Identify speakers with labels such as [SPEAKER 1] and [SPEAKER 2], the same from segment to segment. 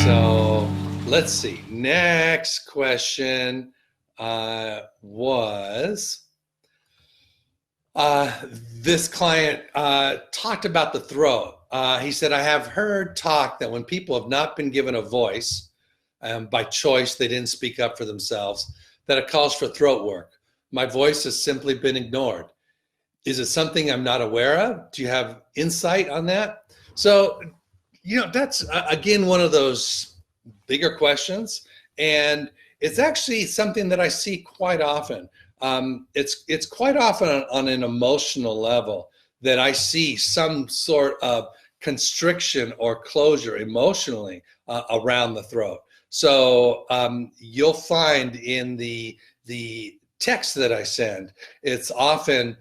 [SPEAKER 1] So let's see. Next question was this client talked about the throat. He said, I have heard talk that when people have not been given a voice by choice, they didn't speak up for themselves, that it calls for throat work. My voice has simply been ignored. Is it something I'm not aware of? Do you have insight on that? So, that's again one of those bigger questions, and it's actually something that I see quite often. It's quite often on an emotional level that I see some sort of constriction or closure emotionally around the throat. So you'll find in the text that I send, it's often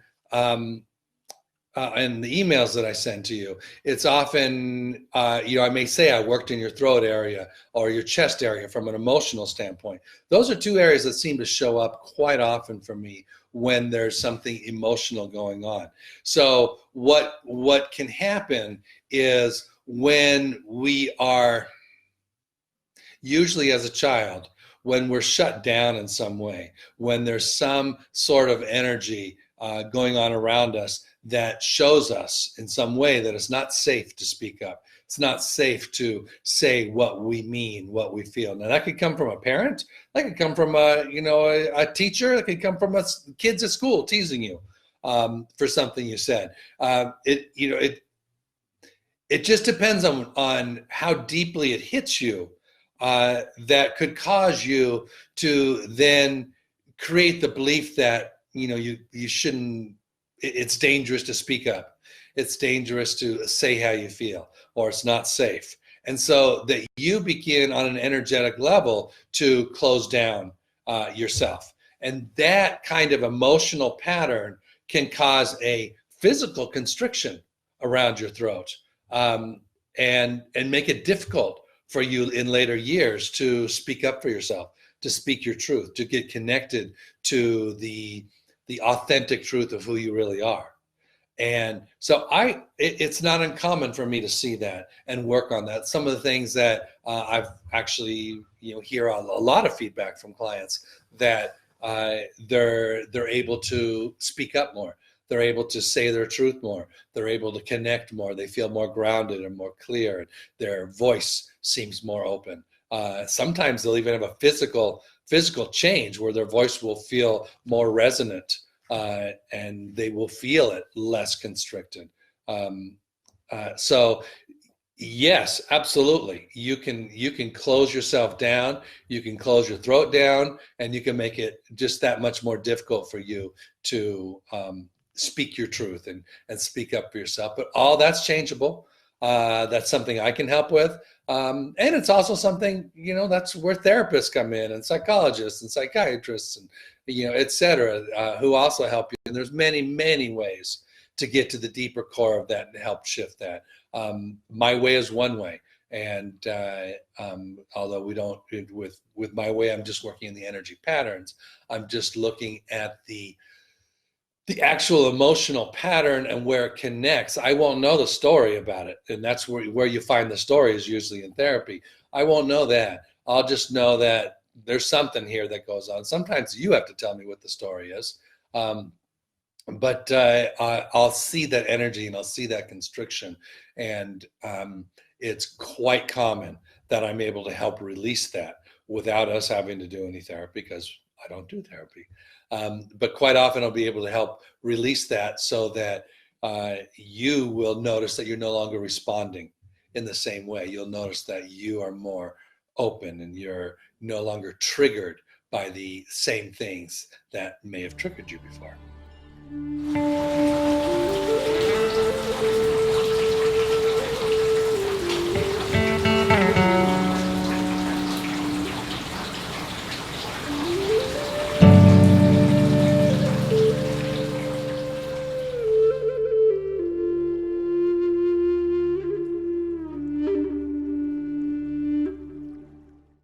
[SPEAKER 1] and the emails that I send to you, it's often, I may say I worked in your throat area or your chest area from an emotional standpoint. Those are two areas that seem to show up quite often for me when there's something emotional going on. So what can happen is when we are, usually as a child, when we're shut down in some way, when there's some sort of energy going on around us that shows us in some way that it's not safe to speak up. It's not safe to say what we mean, what we feel. Now that could come from a parent, that could come from a teacher, that could come from kids at school teasing you for something you said. It just depends on how deeply it hits you. That could cause you to then create the belief that you shouldn't. It's dangerous to speak up. It's dangerous to say how you feel, or it's not safe. And so that you begin on an energetic level to close down yourself. And that kind of emotional pattern can cause a physical constriction around your throat and make it difficult for you in later years to speak up for yourself, to speak your truth, to get connected to the authentic truth of who you really are. And so it's not uncommon for me to see that and work on that. Some of the things that I've actually, hear a lot of feedback from clients that they're able to speak up more. They're able to say their truth more. They're able to connect more. They feel more grounded and more clear. Their voice seems more open. Sometimes they'll even have a physical change where their voice will feel more resonant and they will feel it less constricted. So yes, absolutely. You can close yourself down, you can close your throat down, and you can make it just that much more difficult for you to speak your truth and speak up for yourself. But all that's changeable. That's something I can help with. And it's also something, that's where therapists come in, and psychologists and psychiatrists and, et cetera, who also help you. And there's many, many ways to get to the deeper core of that and help shift that. My way is one way. And although we don't, with my way, I'm just working in the energy patterns. I'm just looking at the actual emotional pattern and where it connects. I won't know the story about it. And that's where you find the story is usually in therapy. I won't know that. I'll just know that there's something here that goes on. Sometimes you have to tell me what the story is. But I'll see that energy and I'll see that constriction. And it's quite common that I'm able to help release that without us having to do any therapy, because I don't do therapy. But quite often I'll be able to help release that so that you will notice that you're no longer responding in the same way. You'll notice that you are more open and you're no longer triggered by the same things that may have triggered you before.